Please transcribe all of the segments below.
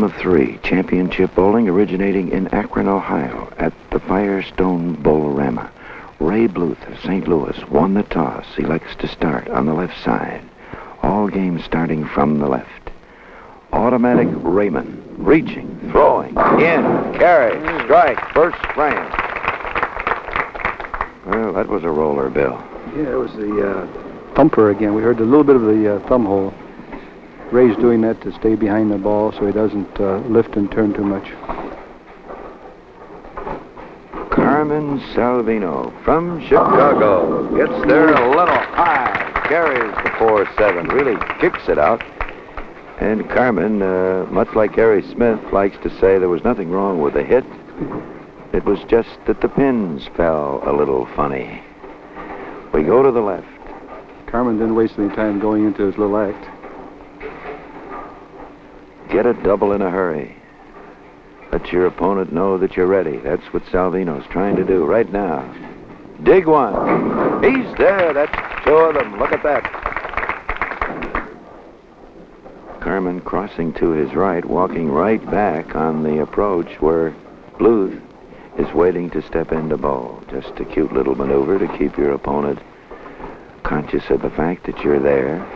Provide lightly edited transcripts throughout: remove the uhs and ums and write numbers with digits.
of three, championship bowling originating in Akron, Ohio, at the Firestone Bowl-Rama. Ray-Bluth of St. Louis won the toss. He likes to start on the left side. All games starting from the left. Automatic Raymond, reaching, throwing, in, carry, strike, first frame. Well, that was a roller, Bill. Yeah, it was the thumper again. We heard a little bit of the thumb hole. Ray's doing that to stay behind the ball so he doesn't lift and turn too much. Carmen Salvino from Chicago gets there a little high, carries the 4-7, really kicks it out. And Carmen, much like Harry Smith, likes to say there was nothing wrong with the hit. It was just that the pins fell a little funny. We go to the left. Carmen didn't waste any time going into his little act. Get a double in a hurry. Let your opponent know that you're ready. That's what Salvino's trying to do right now. Dig one. He's there. That's two of them. Look at that. Carmen crossing to his right, walking right back on the approach where Bluth is waiting to step into bowl. Just a cute little maneuver to keep your opponent conscious of the fact that you're there.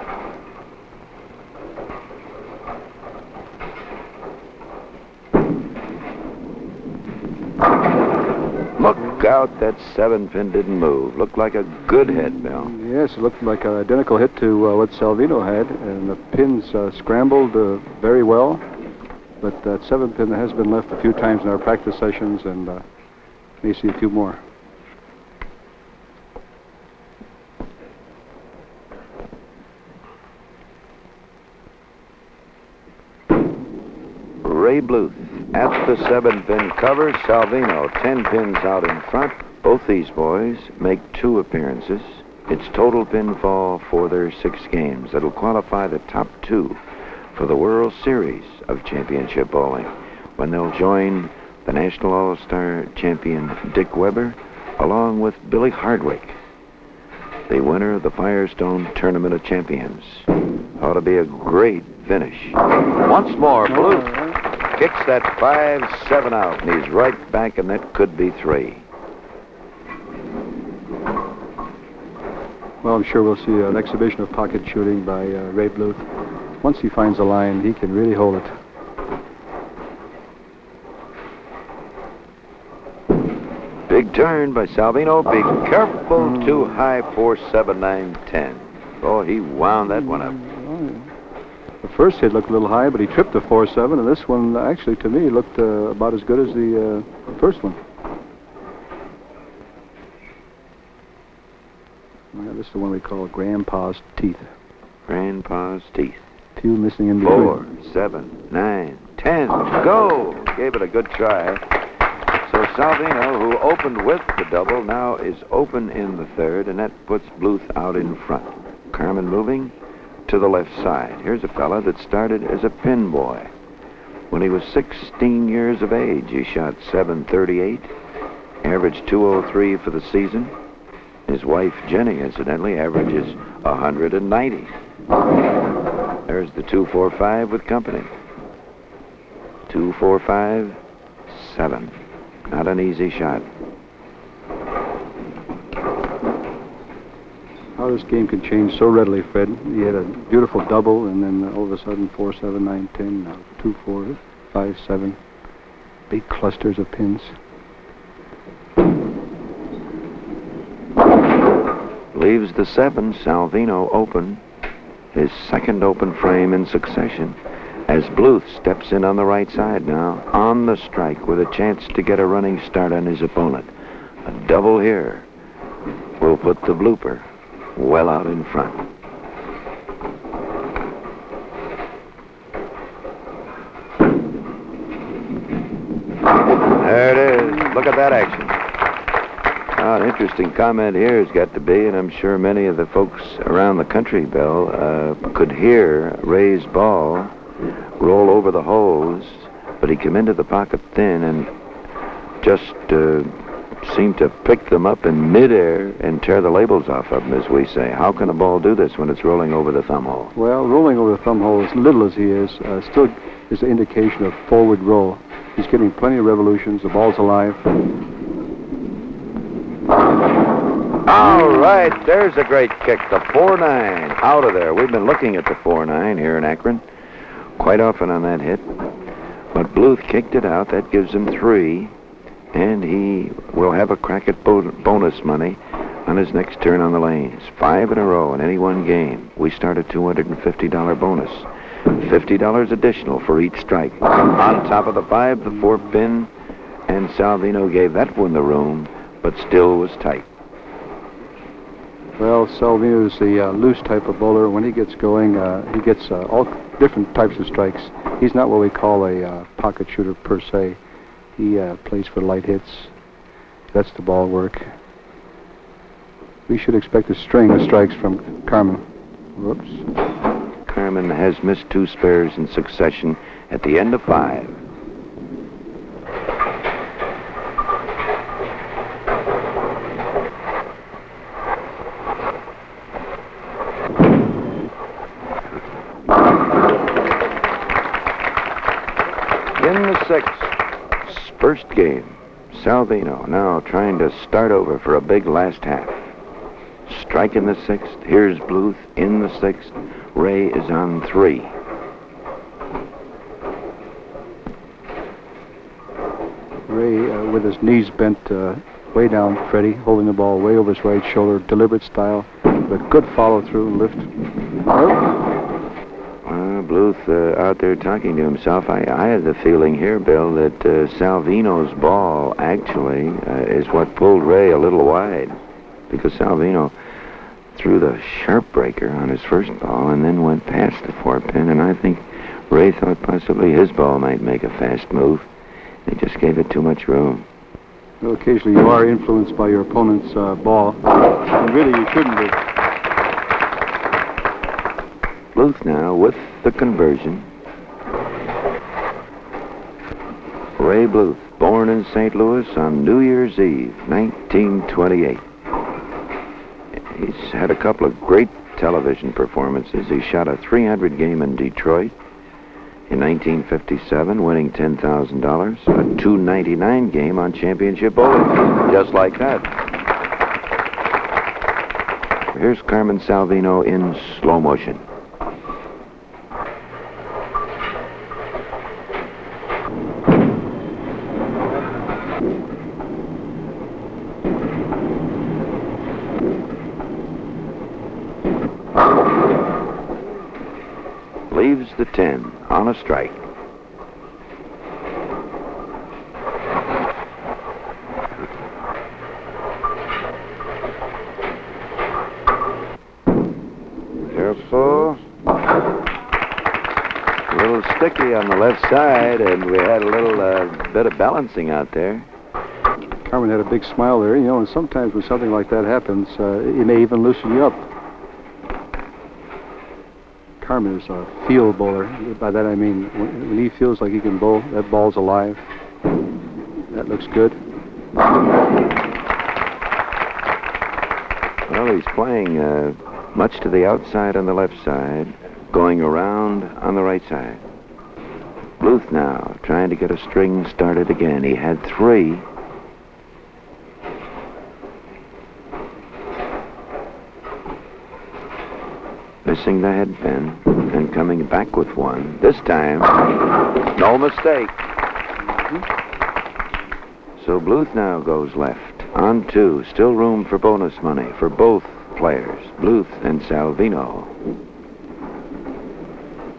Look out, that 7-pin didn't move. Looked like a good hit, Bill. Yes, it looked like an identical hit to what Salvino had, and the pins scrambled very well. But that 7-pin has been left a few times in our practice sessions, and may see a few more. Ray-Bluth at the 7-pin cover. Salvino, 10 pins out in front. Both these boys make 2 appearances. It's total pinfall for their 6 games. That'll qualify the top 2 for the World Series of Championship Bowling, when they'll join the National All-Star champion Dick Weber, along with Billy Hardwick, the winner of the Firestone Tournament of Champions. Ought to be a great finish. Once more, Bluth kicks that 5-7 out, and he's right back, and that could be 3. Well, I'm sure we'll see an exhibition of pocket shooting by Ray-Bluth. Once he finds a line, he can really hold it. Big turn by Salvino. Be careful, too high, 4-7-9-10. Oh, he wound that one up. The first hit looked a little high, but he tripped the 4-7, and this one, actually, to me, looked about as good as the first one. Well, this is the one we call Grandpa's Teeth. Grandpa's Teeth. Few missing in between. 4, 7, 9, 10. Go! Gave it a good try. So Salvino, who opened with the double, now is open in the third, and that puts Bluth out in front. Carmen moving to the left side. Here's a fella that started as a pin boy. When he was 16 years of age, he shot .738, averaged .203 for the season. His wife, Jenny, incidentally, averages 190. There's the 2-4-5 with company. 2-4-5-7. Not an easy shot. How this game can change so readily, Fred. He had a beautiful double, and then all of a sudden 4-7-9-10, now 2-4-5-7. Big clusters of pins. Leaves the 7, Salvino open. His second open frame in succession, as Bluth steps in on the right side now, on the strike, with a chance to get a running start on his opponent. A double here will put the blooper well out in front. There it is. Look at that action. An interesting comment here has got to be, and I'm sure many of the folks around the country, Bill, could hear Ray's ball roll over the hose, but he came into the pocket thin and just seemed to pick them up in midair and tear the labels off of them, as we say. How can a ball do this when it's rolling over the thumb hole? Well, rolling over the thumb hole, as little as he is, still is an indication of forward roll. He's getting plenty of revolutions. The ball's alive. All right, there's a great kick. The 4-9 out of there. We've been looking at the 4-9 here in Akron quite often on that hit. But Bluth kicked it out. That gives him 3. And he will have a crack at bonus money on his next turn on the lanes. 5 in a row in any one game. We start a $250 bonus. $50 additional for each strike. On top of the 5, the 4-pin, and Salvino gave that one the room, but still was tight. Well, Salvino's the loose type of bowler. When he gets going, he gets all different types of strikes. He's not what we call a pocket shooter per se. He plays for light hits. That's the ball work. We should expect a string of strikes from Carmen. Whoops. Carmen has missed 2 spares in succession at the end of 5. In the 6th, first game, Salvino now trying to start over for a big last half. Strike in the 6th. Here's Bluth in the 6th. Ray is on 3. Ray, with his knees bent way down, Freddie, holding the ball way over his right shoulder, deliberate style, with good follow-through and lift. Bluth out there talking to himself. I had the feeling here, Bill, that Salvino's ball actually is what pulled Ray a little wide, because Salvino threw the sharp breaker on his first ball and then went past the 4-pin, and I think Ray thought possibly his ball might make a fast move. He just gave it too much room. Well, occasionally you are influenced by your opponent's ball, and really you shouldn't be. Bluth now with the conversion. Ray-Bluth, born in St. Louis on New Year's Eve, 1928. He's had a couple of great television performances. He shot a 300 game in Detroit in 1957, winning $10,000. A 299 game on Championship Bowling, just like that. Here's Carmen Salvino in slow motion. Leaves the 10 on a strike. Careful. A little sticky on the left side, and we had a little bit of balancing out there. Carmen had a big smile there, and sometimes when something like that happens, it may even loosen you up. Carmen is a field bowler. By that I mean when he feels like he can bowl, that ball's alive. That looks good. Well, he's playing much to the outside on the left side, going around on the right side. Bluth now trying to get a string started again. He had 3. Missing the head pin and coming back with 1. This time, no mistake. So Bluth now goes left on 2. Still room for bonus money for both players, Bluth and Salvino.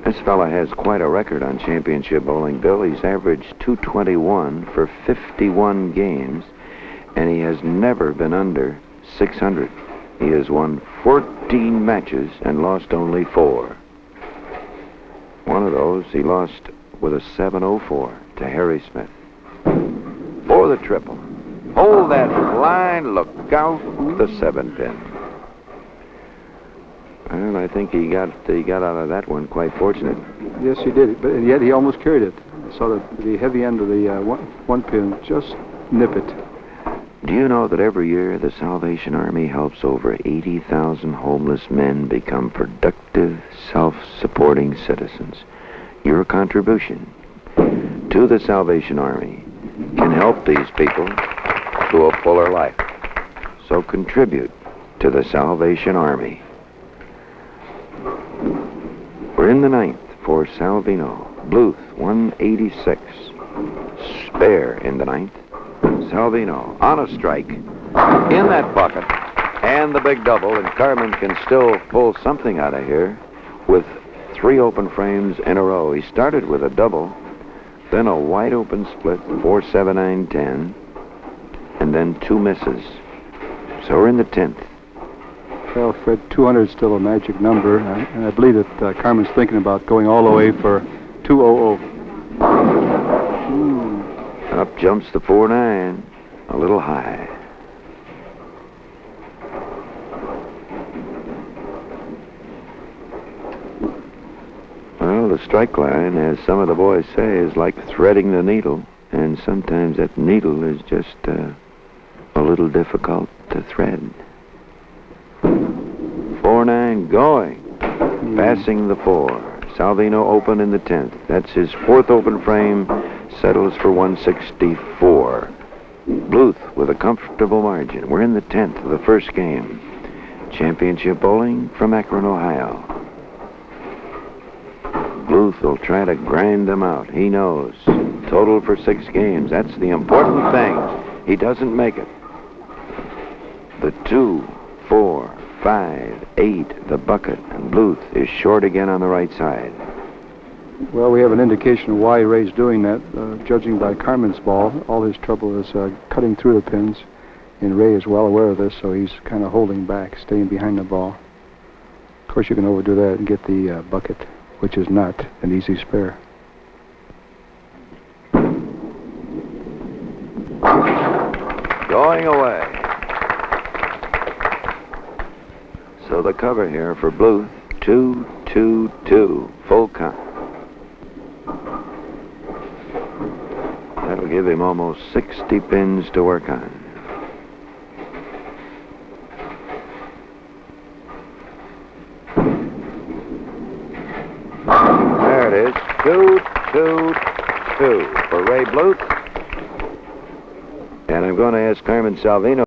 This fella has quite a record on Championship Bowling, Bill. He's averaged 221 for 51 games, and he has never been under 600. He has won 14 matches and lost only 4. One of those he lost with a 704 to Harry Smith. For the triple. Hold that line, look out, the 7-pin. Well, I think he got out of that one quite fortunate. Yes, he did, but yet he almost carried it. I saw the heavy end of the one pin just nip it. Do you know that every year the Salvation Army helps over 80,000 homeless men become productive, self-supporting citizens? Your contribution to the Salvation Army can help these people to a fuller life. So contribute to the Salvation Army. We're in the ninth for Salvino. Bluth, 186. Spare in the ninth. Salvino on a strike. In that bucket. And the big double, and Carmen can still pull something out of here with 3 open frames in a row. He started with a double, then a wide open split, 4, 7, 9, 10, and then 2 misses. So we're in the 10th. Well, Fred, 200 is still a magic number, and I believe that Carmen's thinking about going all the way for 200. Up jumps the 4-9, a little high. Well, the strike line, as some of the boys say, is like threading the needle, and sometimes that needle is just a little difficult to thread. 4-9 going, passing the 4. Salvino open in the 10th. That's his 4th open frame, settles for 164. Bluth with a comfortable margin. We're in the 10th of the first game. Championship bowling from Akron, Ohio. Bluth will try to grind them out. He knows. Total for 6 games. That's the important thing. He doesn't make it. The 2, 4, 5, 8, the bucket, and Bluth is short again on the right side. Well, we have an indication of why Ray's doing that. Judging by Carmen's ball, all his trouble is cutting through the pins, and Ray is well aware of this, so he's kind of holding back, staying behind the ball. Of course, you can overdo that and get the bucket, which is not an easy spare. Going away. So the cover here for Bluth, 2, 2, 2, full count. That'll give him almost 60 pins to work on. There it is, 2, 2, 2 for Ray-Bluth. And I'm going to ask Carmen Salvino